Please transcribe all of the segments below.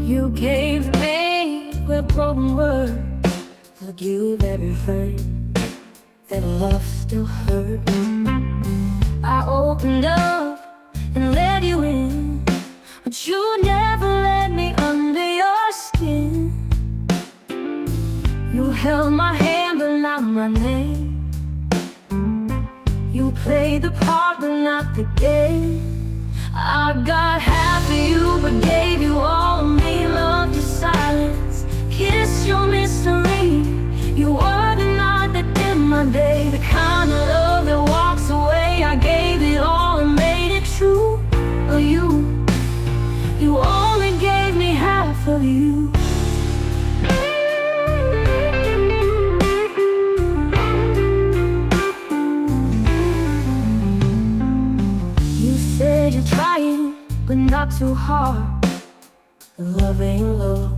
You gave me with broken words, forgive everything that love still hurt. I opened up and let you in, but you never let me under your skin. You held my hand but not my name. You played the part but not the game. I got half of you but gave you all of me. Loved your silence, kissed your mystery. You were the night that dimmed my day, the kind of love that walks away. I gave it all and made it true. But you only gave me half of you. You said you're trying, but not too hard. Love ain't love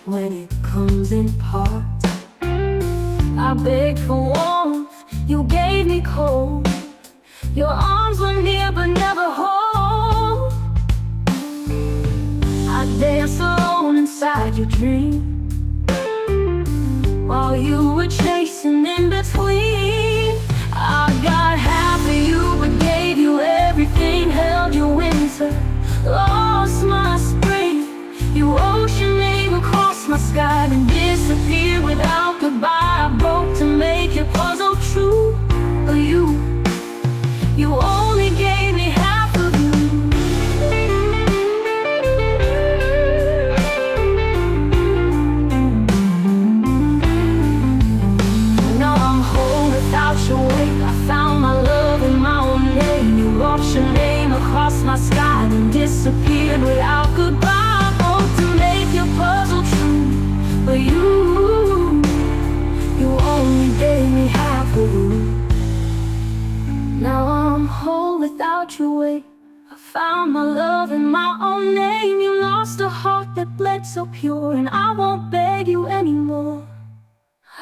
when it comes in parts. I begged for warmth, you gave me cold. Your arms were near but never whole. I danced alone inside your dream, while you were chasing in between. I got half of you but gave you everything. Held your winter, lost my spring. You ocean wave across my sky, then disappeared without goodbye. I broke to make your puzzle true. But you only gave me half of you. Now I'm whole without your weight. I found my love in my own name. You wrote your name across my sky, then disappeared without goodbye. I broke to make your puzzle true. But you only gave me half of you. Now I'm whole without your weight. I found my love in my own name. You lost a heart that bled so pure, and I won't beg you anymore.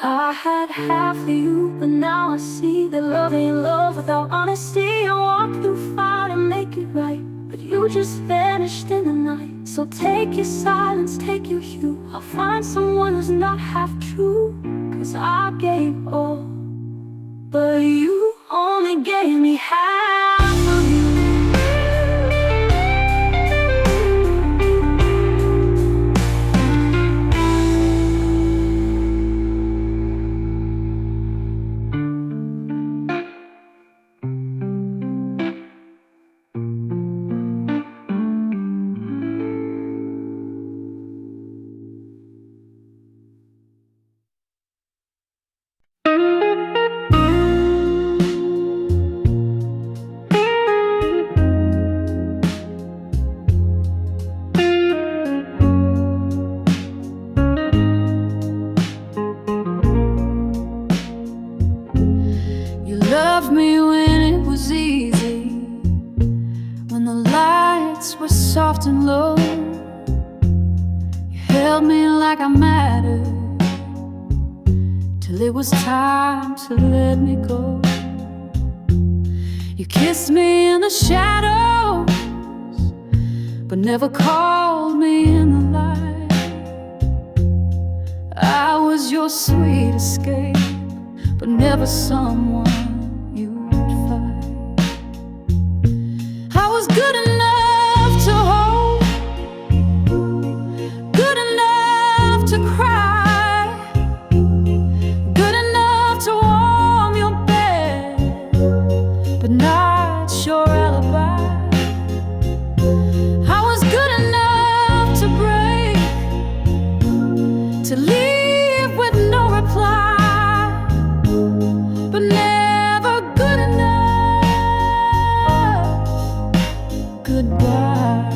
I had half of you, but now I see that love ain't love without honesty. I walked through fire to make it right, but you just vanished in the night. So take your silence, take your hue. I'll find someone who's not half true, 'cause I gave all, but you only gave me half of you. Loved me when it was easy, when the lights were soft and low. You held me like I mattered, till it was time to let me go. You kissed me in the shadows, but never called me in the light. I was your sweet escape, but never someone good enough to hold, good enough to cry, good enough to warm your bed, but not your alibi. I was good enough to break, to leave with no reply, but never good enough. Goodbye.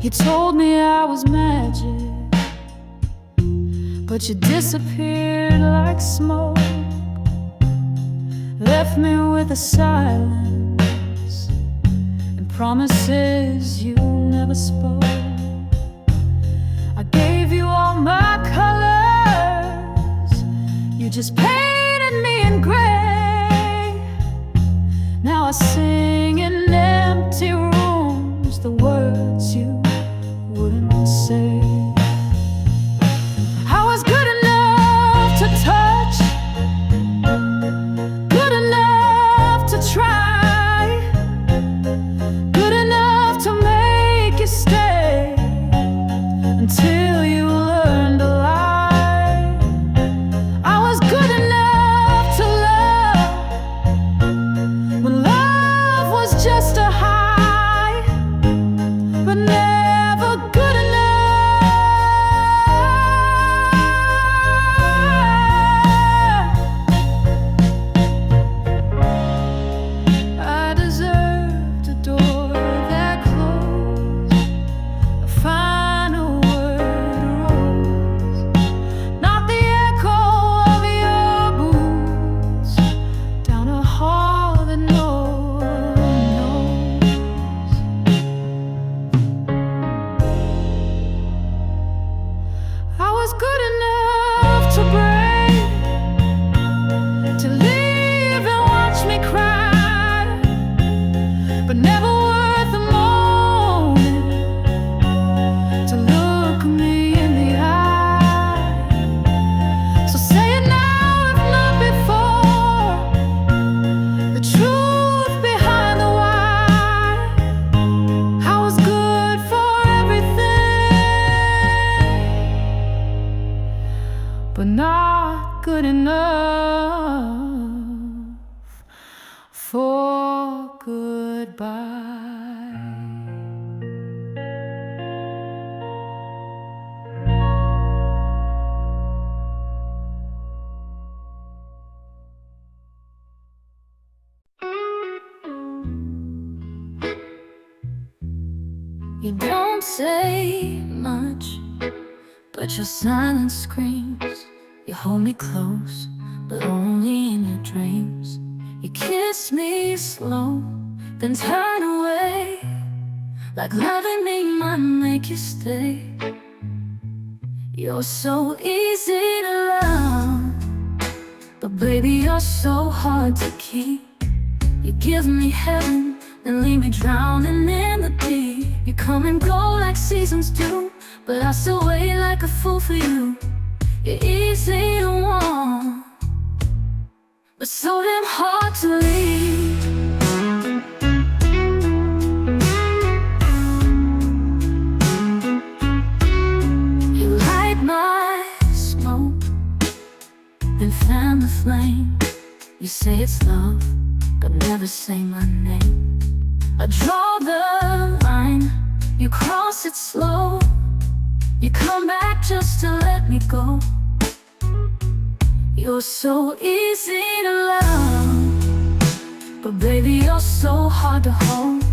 You told me I was magic, but you disappeared like smoke. Left me with a silence and promises you never spoke. I gave you all my colors, you just painted me in gray. Now I sing in empty rooms the words you You don't say much, but your silence screams. You hold me close, but only in your dreams. You kiss me slow, then turn away, like loving me might make you stay. You're so easy to love, but baby, you're so hard to keep. You give me heaven, then leave me drowning in the deep. You come and go like seasons do, but I still wait like a fool for you. You're easy to want, but so damn hard to leave. You light my smoke, then fan the flame. You say it's love, but never say my name. I draw the line, you cross it slow. You come back just to let me go. You're so easy to love, but baby, you're so hard to hold.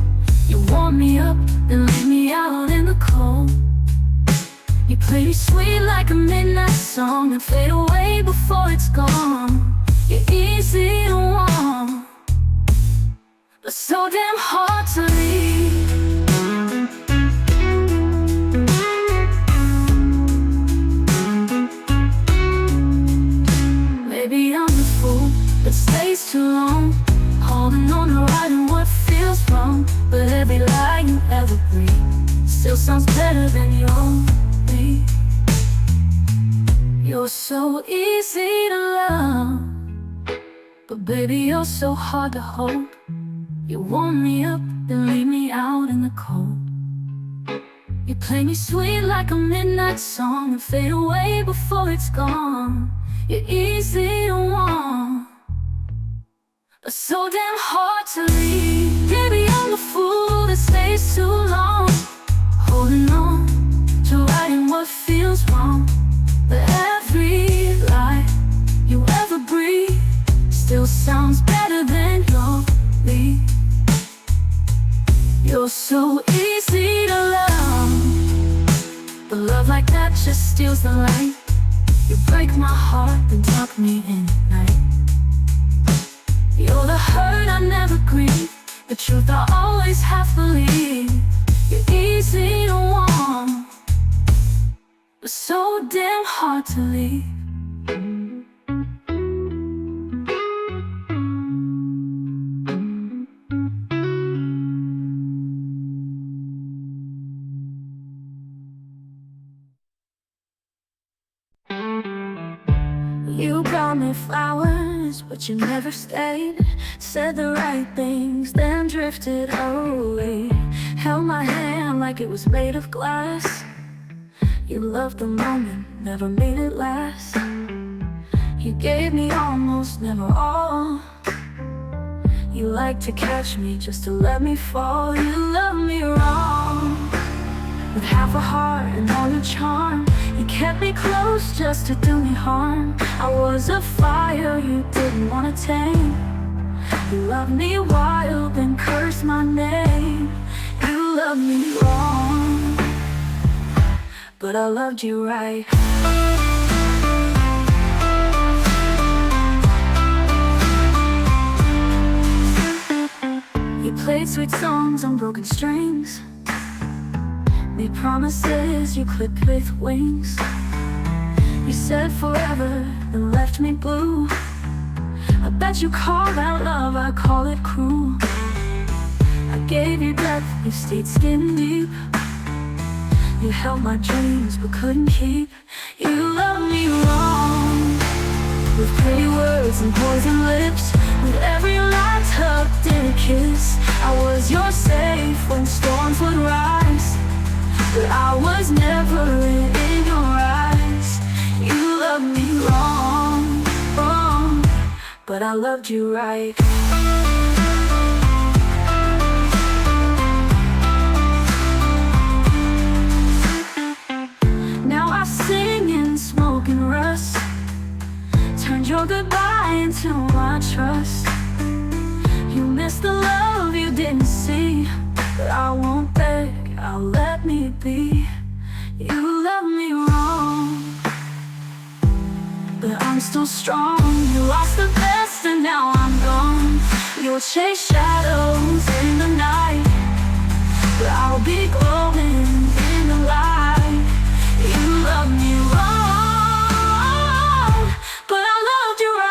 You warm me up, then leave me out in the cold. You play me sweet like a midnight song and fade away before it's gone. You're easy to want, but so damn hard to leave. Maybe I'm the fool that stays too long, holding on to right and what feels wrong. But every lie you ever breathe still sounds better than your me. You're so easy to love, but baby, you're so hard to hold. You warm me up, then leave me out in the cold. You play me sweet like a midnight song and fade away before it's gone. You're easy to want, but so damn hard to leave. Baby, I'm the fool that stays too long, holding on to right what feels wrong. But every lie you ever breathe still sounds better than your leave. You're so easy to love, but love like that just steals the light. You break my heart, then tuck me in at night. You're the hurt I never grieve, the truth I always half believe. You're easy to want, but so damn hard to leave. You brought me flowers, but you never stayed. Said the right things, then drifted away. Held my hand like it was made of glass. You loved the moment, never made it last. You gave me almost, never all. You like to catch me just to let me fall. You love me wrong, with half a heart and all your charm. You kept me close just to do me harm. I was a fire you didn't want to tame. You loved me wild, then cursed my name. You loved me wrong, but I loved you right. You played sweet songs on broken strings, made promises you clipped with wings. You said forever, then left me blue. I bet you call that love, I call it cruel. I gave you depth, you stayed skin deep. You held my dreams, but couldn't keep. You loved me wrong, with pretty words and poison lips, with every lie tucked in a kiss. I was your safe when storms would rise, but I was never in your eyes. You loved me wrong, wrong, but I loved you right. Now I sing in smoke and rust, turned your goodbye into my trust. You missed the love you didn't see, but I won't beg, I'll let baby. You love me wrong, but I'm still strong. You lost the best and now I'm gone. You'll chase shadows in the night, but I'll be glowing in the light. You love me wrong, but I loved you right.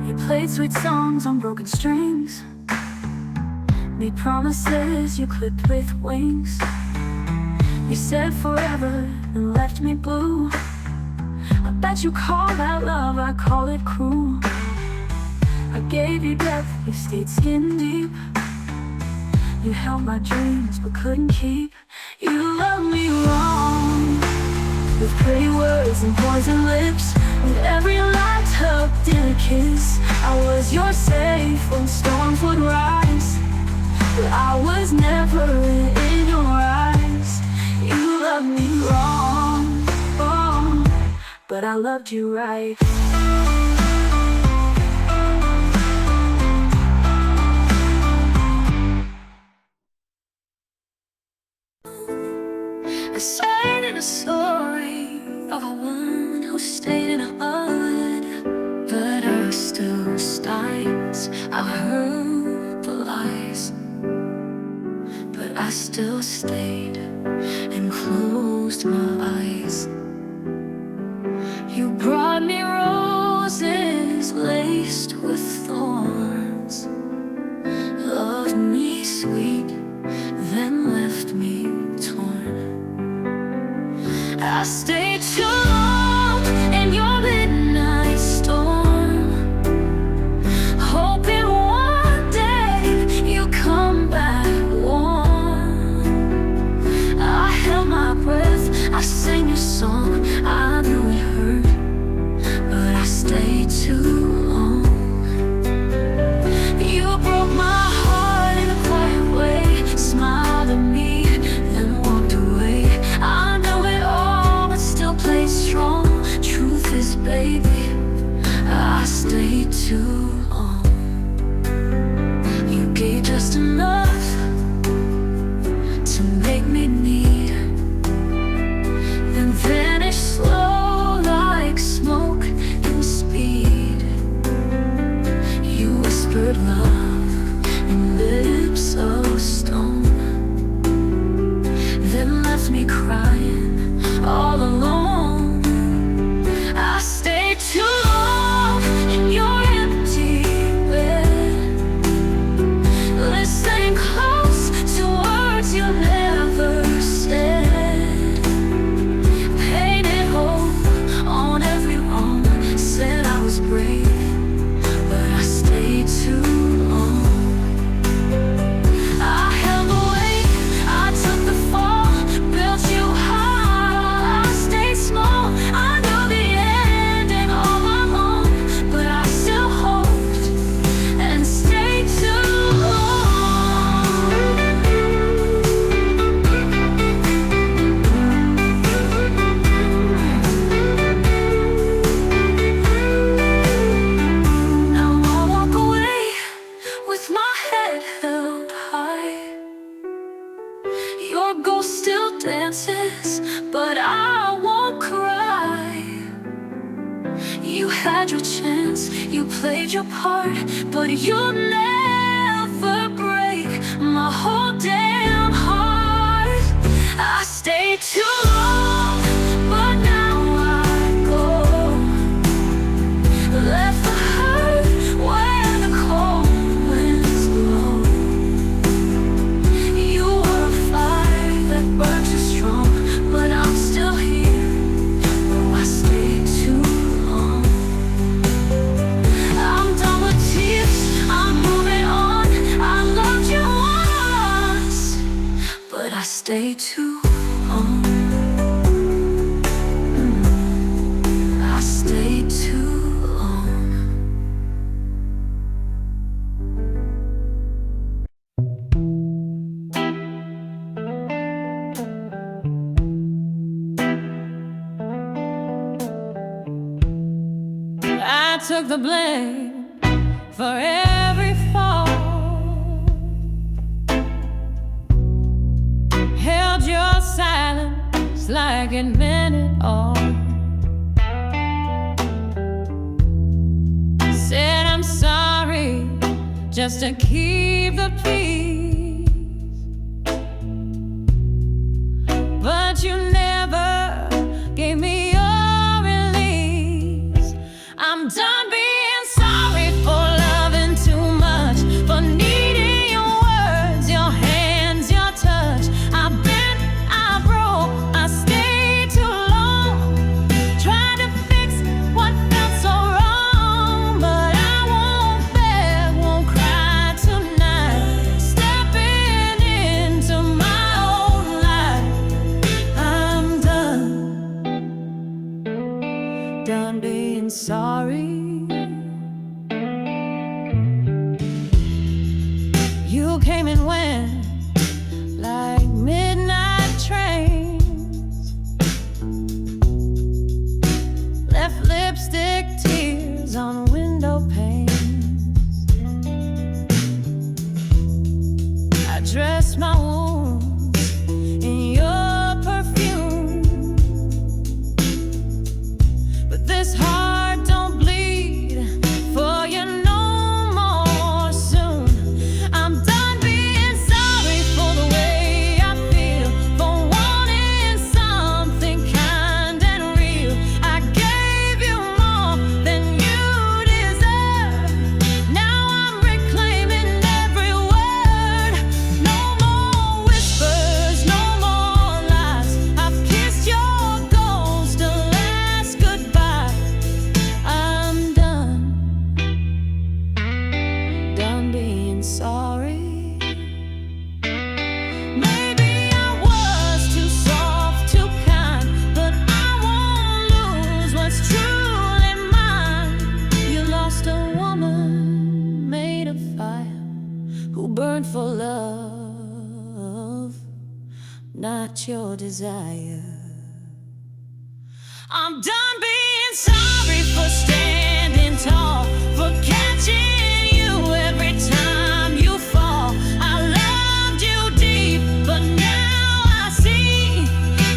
You played sweet songs on broken strings, made promises you clipped with wings. You said forever and left me blue. I bet you call that love, I call it cruel. I gave you depth, you stayed skin deep. You held my dreams but couldn't keep. You loved me wrong, with pretty words and poison lips, with every lie tucked in a kiss. I was your safe when storms would rise, but I was never in your eyes. You loved me wrong, wrong, but I loved you right. I sang in a story of a woman who stayed in a mud, but I still stings. I heard the lies, but I still stayed and closed my eyes. You brought me roses laced with thorns, loved me sweet, then left me torn. I stayed too long in your midnight storm, hoping one day you'd come back warm. I held my breath, I sang your song. I knew it hurt, but I stayed too long. You broke my heart in a quiet way, smiled at me, then walked away. I know it all, but still played strong. Truth is, baby, I stayed too long. You gave just enough to make me need, then vanished slow like smoke in speed. You whispered love in lips of stone, then left me crying all alone. I stayed too long in your empty bed, listening close to words you never said. Painted whole on every wrong, said I was brave, but I stayed too long. I held the weight, I took the fall, built you high. I stayed small, I knew the ending all along, but I still hoped and stayed too long. Now I walk away with my head held high. Your ghost still dances, but I won't cry. You had your chance, you played your part, but you'll never break my whole damn heart. I stayed too long, but now I go. Left the hurt where the cold winds blow. You were a fire that burned too strong, but I'm still here. Oh, I stayed too long. I'm done with tears too long. I stayed too long. I took the blame for every fall, held your silence like it meant it all. Said I'm sorry just to keep the peace, but you never gave me your release. I'm done being sorry for loving too much, for needing your words, your hands, your touch. I bent, I broke, I stayed too long, trying to fix what felt so wrong. But I won't beg, won't cry tonight, stepping into my own life. I'm done being sorry. You came and went like midnight trains, left lipstick tears on window panes. I dressed my wounds in your perfume, but this heart don't bleed for you no more soon. I'm done being sorry for the way I feel, for wanting something kind and real. I gave you more than you deserve. Now I'm reclaiming every word. No more whispers, no more lies. I've kissed your ghost a last goodbye. I'm done being sorry. Maybe I was too soft, too kind, but I won't lose what's truly mine. You lost a woman made of fire, who burned for love, not your desire. I'm done being sorry for standing tall, for catching you every time you fall. I loved you deep, but now I see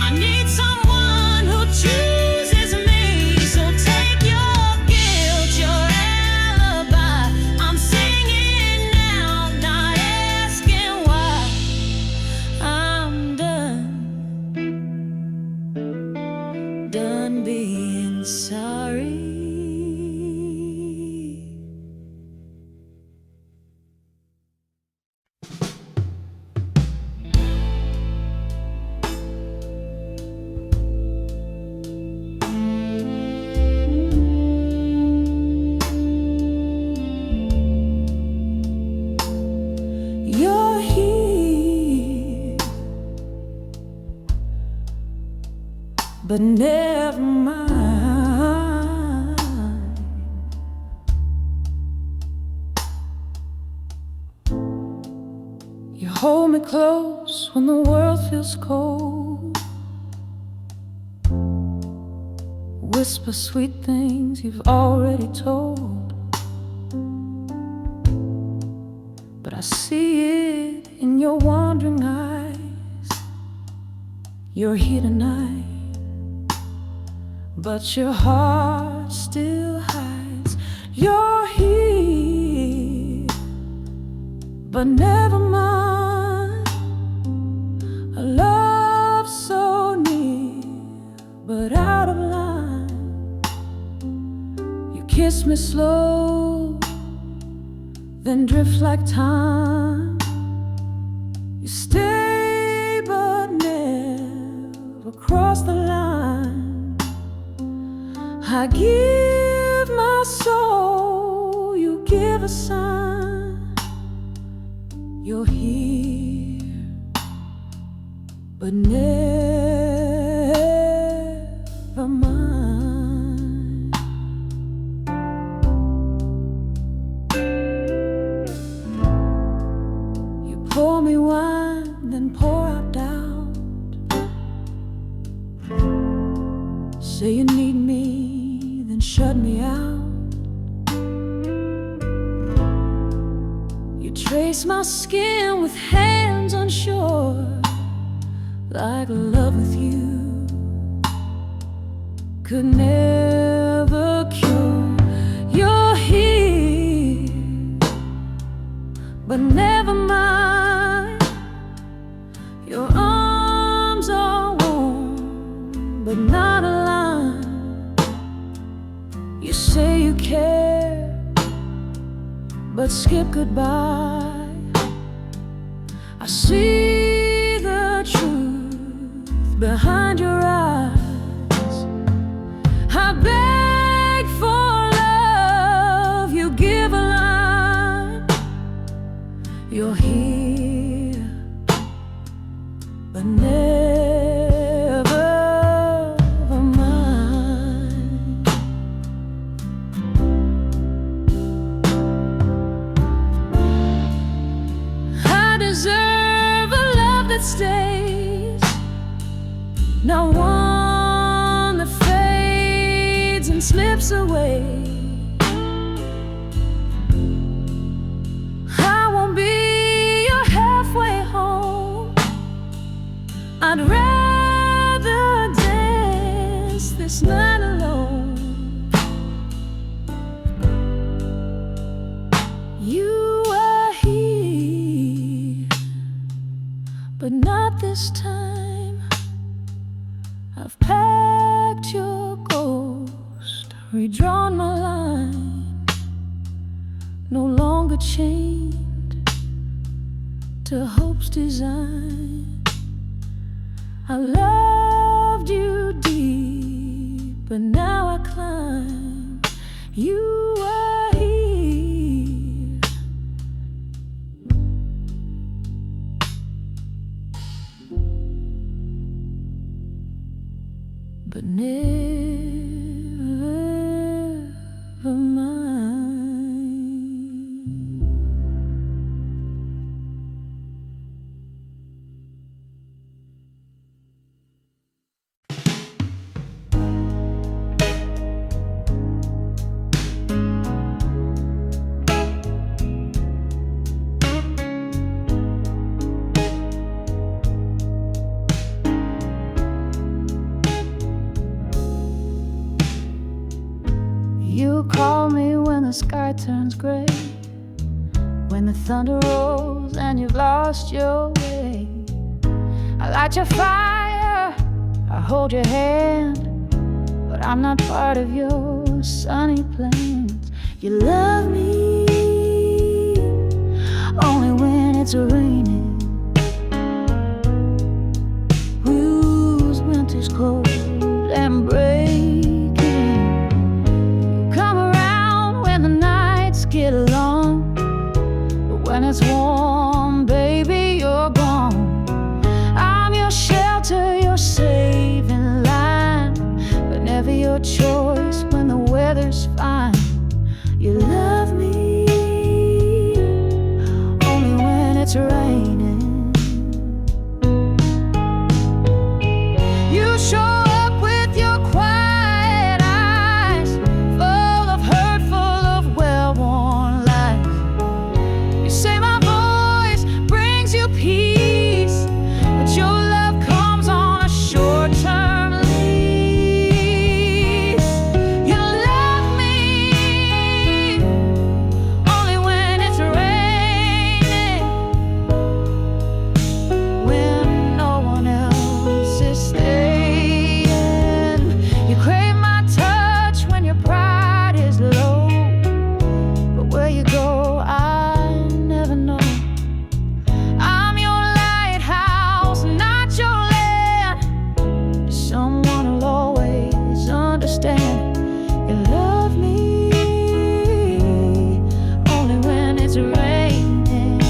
I need someone who chooses me. So take your guilt, your alibi. I'm singing now, not asking why. I'm done being sorry. You're here, but never mind. You hold me close when the world feels cold, whisper sweet things you've already told. But I see it in your wandering eyes. You're here tonight, but your heart still hides. You're here, but never mind. A love so near, but out of line. You kiss me slow, then drift like time. You stay, but never cross the line. I give my soul, you give a sign. You're here, but never mine. You pour me wine, then pour out doubt. Say you need me, then shut me out. You trace my skin with hands unsure, like love with you could never cure. You're here, but never mind. Your arms are warm, but not aligned. You say you care, but skip goodbye. I see the truth behind your eyes. I beg for love, you give a line. You're here, but never mine. I deserve a love that stays, not one that fades and slips away. I won't be your halfway home. I'd rather dance this night alone. You are here, but not this time. I've packed your ghost, redrawn my line, no longer chained to hope's design. I loved you deep, but now I climb. You are here, but never mine. You call me when the sky turns gray, when the thunder rolls and you've lost your way. I light your fire, I hold your hand, but I'm not part of your sunny plans. You love me only when it's raining, whose winter's cold and breaking. Get along, but when it's warm, baby, you're gone. I'm your shelter, your saving line, but never your choice when the weather's fine. You love me only when it's raining. You show up with your quiet eyes, full of hurt, full of well-worn lies. You say my voice brings you peace, but your love comes on a short-term lease. You love me only when it's raining, when no one else is staying. You crave my touch when your pride is low, but where you go, I never know. I'm your lighthouse, not your land. Someone will always understand. You love me only when it's raining.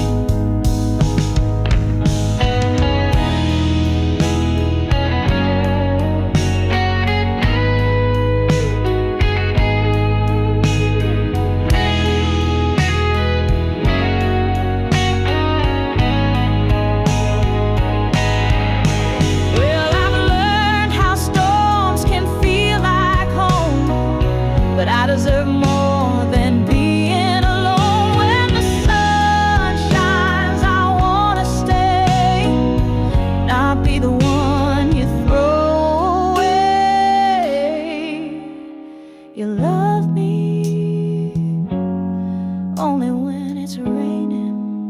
only when it's raining.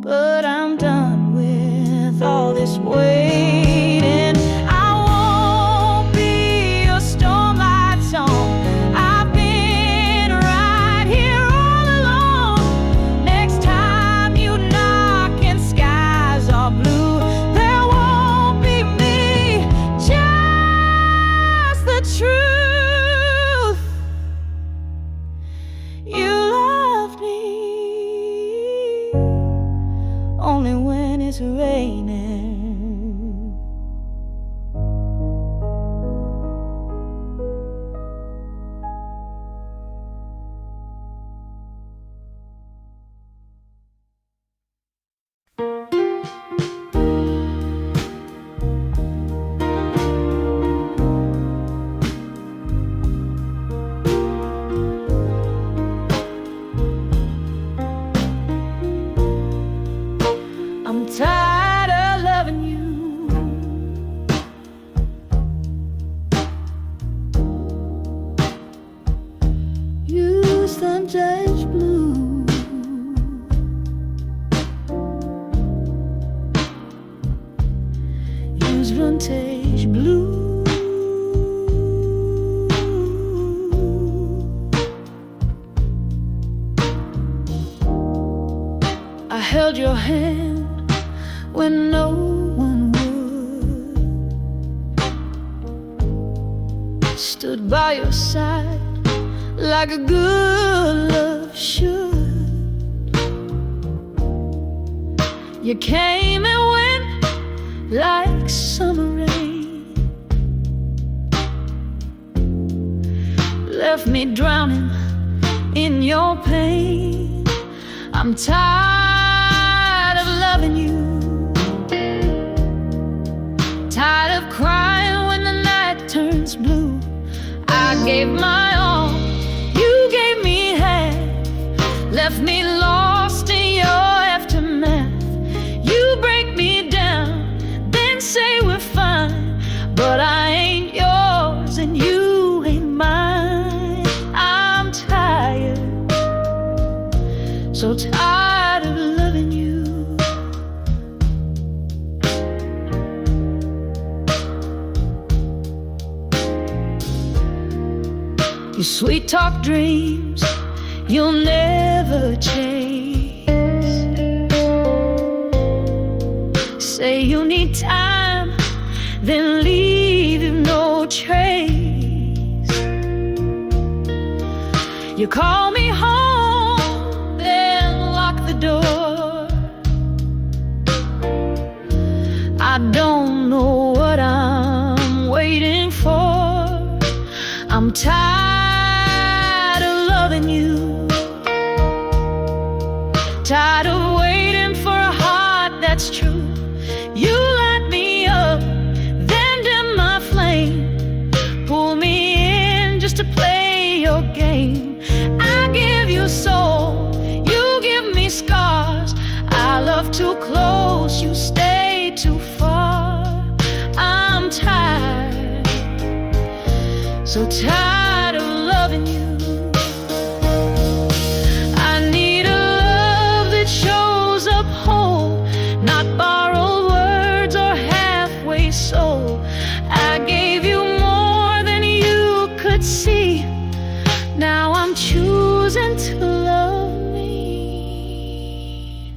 But I'm done with all this waiting. I won't be your storm light song. I've been right here all along. Next time you knock and skies are blue, there won't be me, just the truth. You loved me only when it's raining. I'm tired of loving you. Used vintage blue. Used vintage blue. I held your hand when no one would. Stood by your side like a good love should. You came and went like summer rain, left me drowning in your pain. I'm tired of loving you, tired of crying when the night turns blue. I gave my all, you gave me half, left me lost in your aftermath. You break me down, then say we're fine, but I ain't yours and you ain't mine. I'm tired, so tired of loving you. Your sweet talk dreams you'll never chase. Say you need time, then leave no trace. You call me home, then lock the door. I don't know what I'm waiting for. I'm tired of loving you, tired of waiting for a heart that's true. You light me up, then dim my flame, pull me in just to play your game. I give you soul, you give me scars. I love too close, you stay too far. I'm tired, so tired of loving you. I need a love that shows up whole, not borrowed words or halfway soul. I gave you more than you could see. Now I'm choosing to love me.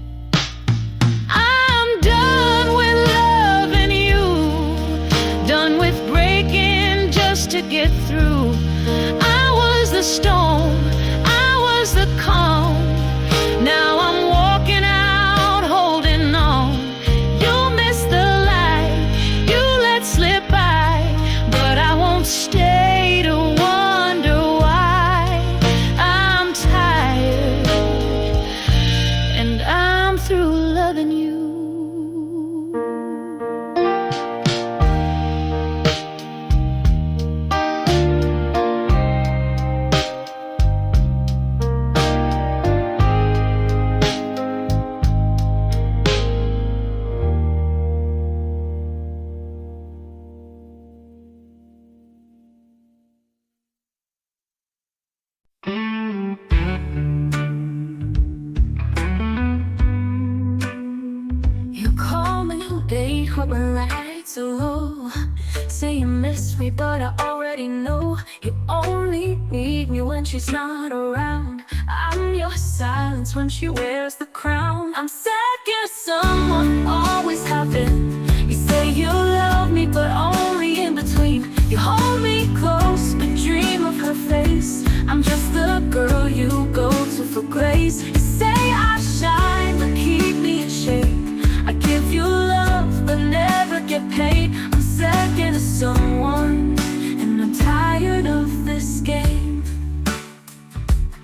I'm done with loving you, done with breaking just to get through. I was the storm, I was the calm. Now I'm walking out holding on. You'll miss the light you let slip by, but I won't stay to wonder why. I'm tired, and I'm through loving you. heart when lights are low. Say you miss me, but I already know. You only need me when she's not around. I'm your silence when she wears the crown. I'm second to someone, always have been. You say you love me, but only in between. You hold me close, but dream of her face. I'm just the girl you go to for grace. You say I shine, but keep me in shade. I give you love, but never get paid. I'm second to someone, and I'm tired of this game.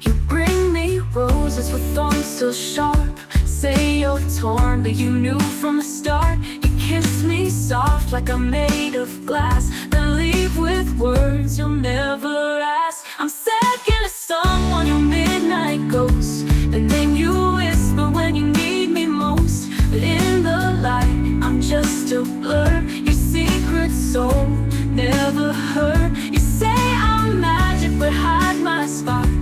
You bring me roses with thorns still sharp. Say you're torn, but you knew from the start. You kiss me soft like I'm made of glass, then leave with words you'll never ask. I'm second to someone, your midnight ghost, the name you whisper when you need me most. But in the light, I'm just a blur. Your secret soul never hurt. You say I'm magic, but hide my spark.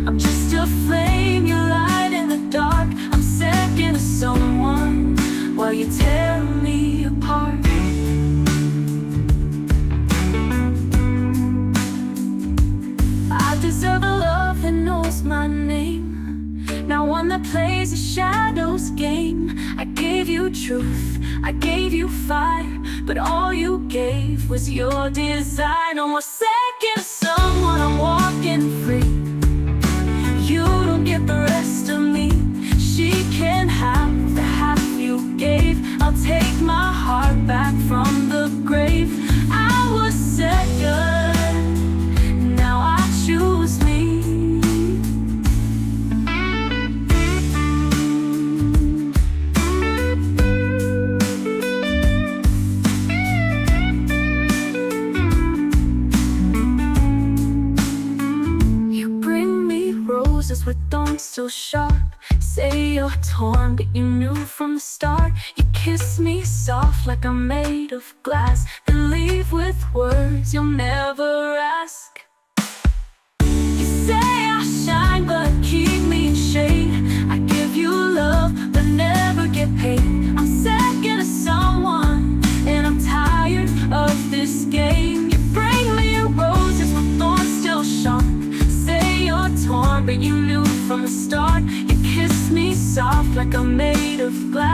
I'm just a flame you light in the dark. I'm second to someone while you tear me apart. I deserve a love that knows my name, not one that plays a shadows game. I gave you truth, I gave you fire, but all you gave was your desire. No more second to someone, I'm walking free. You don't get the rest of me. She can have the half you gave. I'll take my heart back from the grave. I was second, now I choose me. You bring me roses with thorns still sharp. Say you're torn, but you knew from the start. You kiss me soft like I'm made of glass, then leave with words you'll never ask. You say I shine, but keep me in shade. I give you love, but never get paid. I'm second to someone, and I'm tired of this game. You bring me roses with thorns still sharp. Say you're torn, but you knew from the start. You kiss me soft like I'm made of glass.